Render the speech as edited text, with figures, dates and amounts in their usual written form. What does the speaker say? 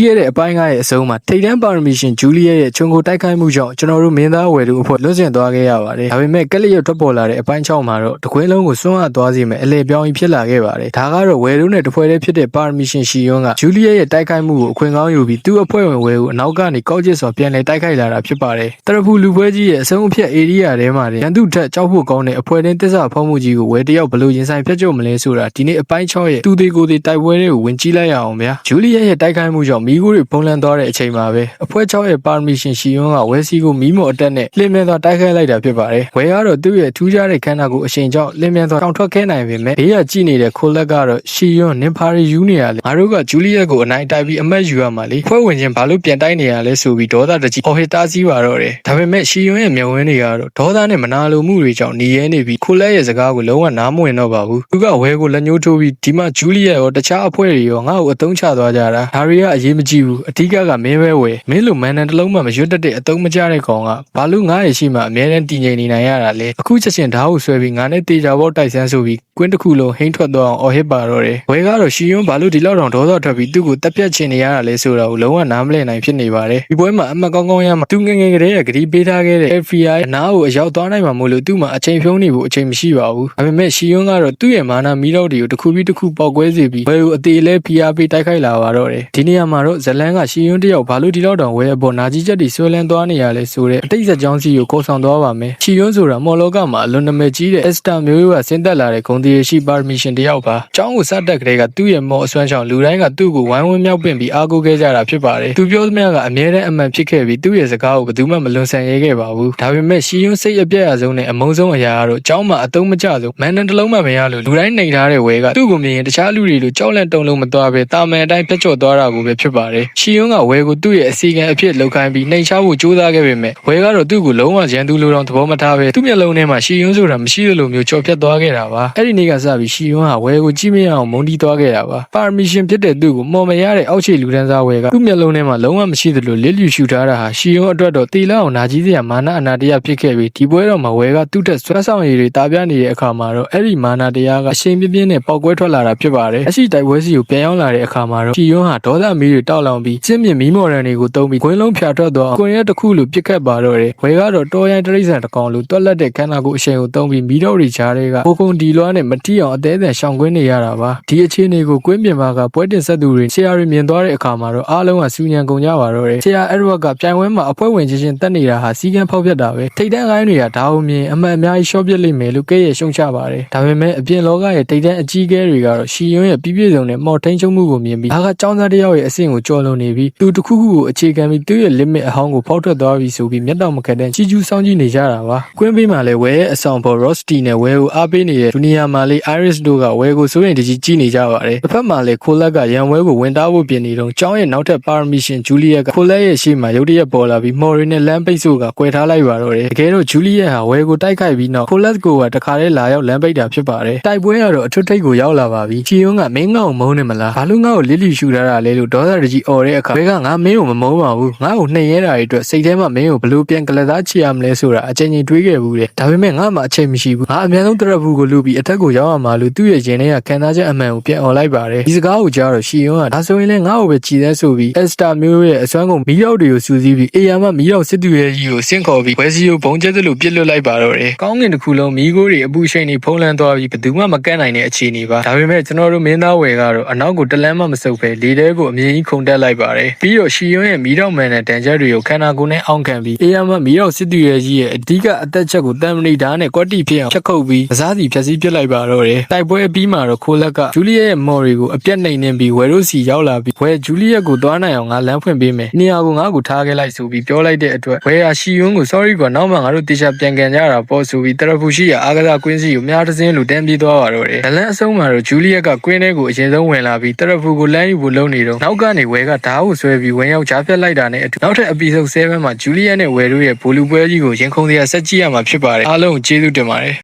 ရဲ့တဲ့အပိုင်းကားရဲ့အဆုံးမှာထိတ်တန်းပါရမီရှင်ဂျူလီယက်ရဲ့ခြုံကိုတိုက်ခိုက်မှုကြောင့်ကျွန်တော်တို့မင်းသားဝယ်တို့အဖွဲ့လွတ်ကျင်သွားခဲ့ရပါတယ်။ဒါပေမဲ့ကက်လျက်ထွက်ပေါ်လာတဲ့အပိုင်း6မှာတော့တကွင်းလုံးကိုစွန့်အပ်သွားစေမဲ့အလဲပြောင်းကြီးဖြစ်လာခဲ့ပါတယ်။ဒါကတော့ဝယ်တို့နဲ့တဖွဲတည်းဖြစ်တဲ့ပါရမီရှင်ရှီယွန်းကဂျူလီယက်ရဲ့တိုက်ခိုက်မှုကိုအခွင့်ကောင်းယူပြီးသူ့အဖွဲ့ဝင်ဝယ်ကိုအနောက်ကနေကောက်ကျစ်စွာပြန်လည်တိုက်ခိုက်လာတာဖြစ်ပါတယ်။တရဖူလူပွဲကြီးရဲ့အဆုံးအဖြတ်ဧရိယာထဲမှာရန်သူထက်ကြောက်ဖို့ကောင်းတဲ့အဖွဲ့တင်းသစ္စာဖောက်မှုကြီးကိုဝယ်တယောက်ဘလို့ရင်ဆိုင်ဖျက်ချုပ်မလဲဆိုတာဒီနေ့အပိုင်း6ရဲ့သူသေးကိုယ်သေးတိုက်ပွဲတွေကိုဝင်ကြည့်လိုက်ရအောင်ဗျာ။ဂျူလီယက်ရဲ့တိုက်ခိုက်မှုကြောင့်မိခိုးတွေဖုံးလန်းသွားတဲ့အချိန်မှာပဲအဖွဲ့6ရဲ့ပါရမီရှင်ရှီယွန်းကဝယ်စီကိုမီးမော်အတက်နဲ့လင်းမြန်စွာတိုက်ခိုက်လိုက်တာဖြစ်ပါတယ်။ဝယ်ကတော့သူ့ရဲ့ထူးခြားတဲ့ခန္ဓာကိုယ်အရှိန်ကြောင့်လင်းမြန်စွာထောင်ထွက်ခဲ့နိုင်ပေမဲ့ဘေးကကြည့်နေတဲ့ခိုလက်ကတော့ရှီယွန်းနင်ဖာရီယူနေရလေငါတို့ကဂျူလီယက်ကိုအနိုင်တိုက်ပြီးအမတ်ယူရမှာလေဖွဲ့ဝင်ချင်းဘာလို့ပြန်တိုက်နေရလဲဆိုပြီးဒေါသတကြီးအော်ဟစ်တားဆီးပါတော့တယ်။ဒါပေမဲ့ရှီယွန်းရဲ့မျက်ဝန်းတွေကတော့ဒေါသနဲ့မနာလိုမှုတွေကြောင့်หนีရဲနေပြီးခိုလက်ရဲ့စကားကိုလုံးဝနားမဝင်တော့ပါဘူး။သူကဝယ်ကိုလက်ညှိုးထိုးပြီးဒီမှာဂျူလီယက်ရောတခြားအဖွဲ့တွေရောငါ့ကိုအသုံးချသွားကြတာဒါတွေကအရေးမကြီးဘူးအဓိကမင်းပဲဝယ်မင်းလိုမန်နန်တစ်လုံးမှမရွတ်တတ်တဲ့အသုံးမကျတဲ့ကောင်ကဘာလို့ငါ့ရဲ့ရှိမှအမြဲတမ်းတည်ငြိမ်နေနိုင်ရတာလဲအခုချက်ချင်းဓာတ်ကိုဆွဲပြီးငါနဲ့တေချာဘောတိုက်ဆန်းဆိုပြီးကွင်းတစ်ခုလုံးဟိန်းထွက်သွားအောင်အော်ဟစ်ပါတော့တယ်ဝဲကတော့ရှီယွန်းဘာလို့ဒီလောက်တောင်ဒေါသထွက်ပြီးသူ့ကိုတက်ပြတ်ချင်နေရတာလဲဆိုတာကိုလုံးဝနားမလည်နိုင်ဖြစ်နေပါတယ်ဒီပွဲမှာအမှတ်ကောင်းကောင်းရမှာသူငငယ်ကလေးကဂရီပေးထားခဲ့တဲ့ FBI အနားကိုအရောက်သွားနိုင်မှာမို့လို့သူ့မှာအချိန်ဖြုံးနေဖို့အချိန်မရှိပါဘူးဒါပေမဲ့ရှီယွန်းကတော့သူ့ရဲ့မာနာမီးတော့တွေကိုတစ်ခုပြီးတစ်ခုပေါက်ကွဲစေပြီးဝဲကိုအသေးလဲ PR ပေးတိုက်ခိုက်လာပါတော့တယ်ဒီနေရာမှာတော့ဇလန်ကရှီယွန်းတယောက်ဘာလို့ဒီလောက်တောင်ဝဲအပေါ်နာကြီးချက်တွေဆွဲလန်းသွားနေရလဲဆိုတဲ့အတိတ်ဇာတ်ကြောင်းစီကိုခေါ်ဆောင်သွားပါမယ်ရှီယွန်းဆိုတာမော်လောကမှာအလွန်နာမည်ကြီးတဲ့ Esther မျိုးရိုးကဆင်းသက်လာတဲ့ဂုဏ်သရေရှိပါရမီရှင်တယောက်ပါကျောင်းကိုစတက်ကလေးကသူ့ရဲ့မော်အစွမ်းချောင်းလူတိုင်းကသူ့ကိုဝိုင်းဝန်းမြောက်ပင့်ပြီးအားကိုးခဲ့ကြတာဖြစ်ပါတယ်သူပြောသမျှကအမြဲတမ်းအမှန်ဖြစ်ခဲ့ပြီးသူ့ရဲ့စကားကိုဘယ်သူမှမလွန်ဆန်ရဲခဲ့ပါဘူးဒါပေမဲ့ရှီယွန်းစိတ်အပြည့်အစုံနဲ့အမုန်းဆုံးအရာကတော့ကျောင်းမှာအသုံးမကျဆုံးမန်နန်တစ်လုံးမှမရလို့လူတိုင်းနှိမ်ထားတဲ့ဝဲကသူ့ကိုမြင်ရင်တခြားလူတွေလိုကြောက်လန့်တုန်လှုပ်မသွားပဲတာမန်အတိုင်းပြတ်ကျော်သွားတာကိုပဲဖြစ်ပါတယ်ရှီယွန်းကဝဲကိုသူ့ရဲ့အစီအကံအဖြစ်လောက်ခိုင်းပြီးနှိမ်ချဖို့ကြိုးစားခဲ့ပေမဲ့ဝဲကတော့သူ့ကိုလုံးဝရန်သူလိုတောင်သဘောမထားပဲသူ့မျက်လုံးထဲမှာရှီယွန်းဆိုတာမရှိသလိုမျိုးကြော်ဖြတ်သွားခဲ့တာပါအဲ့ဒီနေ့ကစပြီးရှီယွန်းဟာဝဲကိုကြည့်မရအောင်မုန်းတီးသွားခဲ့တာပါပါရမီရှင်ဖြစ်တဲ့သူ့ကိုမော်မရတဲ့အောက်ခြေလူဒန်းစားဝဲကသူ့မျက်လုံးထဲမှာလုံးဝမရှိသလိုလစ်လျူရှူထားတာဟာရှီယွန်းအတွက်တော့တီလာအောင်နာကြီးစရာမာနအနာတရားဖြစ်ခဲ့ပြီးဒီပွဲတော်မှာဝဲကသူ့တက်ဆွဲဆောင်ရည်တွေတာပြနေတဲ့အခါမှာတော့အဲ့ဒီမာနတရားကအရှိန်ပြင်းပြင်းနဲ့ပေါက်ကွဲထွက်လာတာဖြစ်ပါတယ်အရှိတိုက်ပွဲစီကိုပြန်ရောက်လာတဲ့အခါမှာတော့ရှီယွန်းဟာဒေါသမီးတွေတောက်လောင်ပြီးစစ်မြင့်မီးမော်ရန်တွေကိုတုံးပြီးခွင်းလုံးဖြာထွက်သွားကွန်ရက်တစ်ခုလိုပြစ်ခတ်ပါတော့တယ်ဝဲကတော့တော်ရိုင်းတရိษံတစ်ကောင်လိုတွက်လက်တဲ့ခန္ဓာကိုယ်အရှိန်ကိုတုံးပြီးမီးတော်တွေကြားတွေကဘိုကုံဒီလွားနဲ့မတိအောင်အသေးအံရှောင်ကွင်းနေရတာပါဒီအခြေအနေကိုကွင်းပြင်မှာကပွဲတင်ဆက်သူတွေဆရာတွေမြင်သွားတဲ့အခါမှာတော့အားလုံးကစူညံကုန်ကြပါတော့တယ်ဆရာအဲ့ဝက်ကပြိုင်ပွဲမှာအဖွဲ့ဝင်ချင်းတက်နေတာဟာစီကံဖောက်ပြတ်တာပဲထိတ်တန်းကိုင်းတွေကဒါအောင်မြင်အမှန်အများကြီးရှော့ပြစ်လိမ့်မယ်လို့ကဲ့ရဲ့ရှုံချပါတယ်ဒါပေမဲ့အပြင်လောကရဲ့ထိတ်တန်းအကြီးအကဲတွေကတော့ရှီယွန်းရဲ့ပြည့်ပြည့်စုံတဲ့မော်ထိန်ချုံမှုကိုမြင်ပြီးဒါကចောင်းသားတယောက်ရဲ့အဆင့်ကိုကျော်လွန်နေပြီးသူတစ်ခုခုကိုအခြေခံပြီးသူ့ရဲ့ limit အဟောင်းကိုဖောက်ထွက်သွားပြီးဆိုပြီးမျက်တောင်မခက်တဲ့ချီကျူးစောင်းကြည့်နေကြတာပါကွင်းပေးမှာလည်းဝဲရဲ့အဆောင်ပေါ် Rosti နဲ့ဝဲကိုအားပေးနေတဲ့ဒူနီယာမှာလေး Iris တို့ကဝဲကိုစိုးရင်တကြီးကြည့်နေကြပါတယ်တစ်ဖက်မှာလည်းခိုလက်ကရန်ဝဲကိုဝင်တားဖို့ပြင်နေတော့ကျောင်းရဲ့နောက်ထပ်ပါရမီရှင်ဂျူလီယက်ကခိုလက်ရဲ့ရှေ့မှာရုတ်တရက်ပေါ်လာပြီးမော်ရီနဲ့လမ်းပိတ်ဆို့ကကွဲထားလိုက်ပါတော့တယ်တကယ်တော့ဂျူလီယက်ဟာဝဲကိုတိုက်ခိုက်ပြီးနောက်ခိုလက်ကိုကတခါတည်းလာရောက်လမ်းပိတ်တာဖြစ်ပါတယ်တိုက်ပွဲကတော့အထွတ်ထိပ်ကိုရောက်လာပါပြီချီယွန်းကမင်းငါ့ကိုမုန်းနေမလားဘာလို့ငါ့ကိုလစ်လီရှူထားတာလဲလို့ဒေါသတကြီးអော်တဲ့အခါဘဲကငါမင်းကိုမမုန်းပါဘူးငါ့ကိုနှိမ်ရဲတာတွေအတွက်စိတ်ထဲမှာမင်းကိုဘလို့ပြန်ကလသားချီရမလဲဆိုတာအချိန်ချင်းတွေးခဲ့ဘူးတဲ့ဒါပေမဲ့ငါမှအချိန်မရှိဘူးငါအများဆုံးတရက်ဘူးကိုလူပြီးအထက်ကိုရောက်ရမှာလို့သူ့ရဲ့ရင်ထဲကခံစားချက်အမှန်ကိုပြန်អော်လိုက်ပါတယ်ဒီစကားကိုကြားတော့ရှီယွန်းကဒါဆိုရင်လည်းငါ့ကိုပဲကြည်တဲ့ဆိုပြီး Esther မျိုးရဲ့အစွမ်းကုန်မီးရောက်တွေကိုစူးစီးပြီးအေယာမမီးရောက်စစ်သူရဲ့ကြီးကိုဆင့်ခေါ်ပြီးဝဲစီကိုဘုံကျက်သလိုပြစ်လွတ်လိုက်ပါတော့တယ်ကောင်းကင်တစ်ခုလုံးမီးခိုးတွေအပူရှိန်တွေဖုံးလန်းသွားပြီးဘယ်သူမှမကန့်နိုင်တဲ့အခြေအနေပါဒါပေမဲ့ကျွန်တော်တို့မင်းသားဝယ်ကတော့အနောက်ကိုတလန်းမှမဆုပ်ပဲလေထဲကိုအမြင်ကြီးခုန်တက်လိုက်ပါတယ်ပြီးတော့ရှီယွန်းရဲ့မီးတောက်မှန်တဲ့တန်ချက်တွေကိုခန္ဓာကိုယ်နဲ့အောင့်ခံပြီးအေယာမမီးရောက်စစ်သူရဲ့ကြီးရဲ့အဓိကအသက်ချက်ကိုတန်မဏိဓာတ်နဲ့ကွက်တိဖြစ်အောင်ချက်ခုတ်ပြီးမစားစီဖြတ်စည်းပစ်လိုက်ပါတော့တယ်တိုက်ပွဲအပြီးမှာတော့ခိုလက်ကဂျူလီယက်ရဲ့မော်ရီကိုအပြတ်နှိမ်နှင်းပြီးဝဲရိုစီရောက်လာပြီးဝဲဂျူလီယက်ကိုသွားနိုင်အောင်ငါလမ်းဖွင့်ပေးမယ်နေရာကိုငါ့ကိုထားခဲ့လိုက်ဆိုပြီးပြောလိုက်တဲ့အတွက်ဝဲဟာရှီယွန်းကို sorry ကွာနောက်မှငါတို့တေချာပြန်ကန်ကြတာပေါ့ဆိုပြီးတရဖူရှိရအားကစားကွင်းစီကိုမြားတစင်းလိုတန်းပြေးသွားပါတော့တယ်လမ်းအဆုံးမှာတော့ဂျူလီယက်ကကွင်းထဲကိုအရင်ဆုံးဝင်လာပြီးတရဖူကိုလမ်းယူဖို့လုပ်နေတော့နောက်ကနေဝဲကဓာတ်ကိုဆွဲပြီးဝင်ရောက်ချားဖြတ်လိုက်တာနဲ့အတူနောက်ထပ် episode 7မှာဂျူလီယက်နဲ့ဝဲတို့ရဲ့ဘူလူပွဲကြီးကိုရင်ခုန်စရာဆက်ကြည့်ရမှာဖြစ်ပါတယ်အားလုံးကျေးဇူးတင်ပါတယ်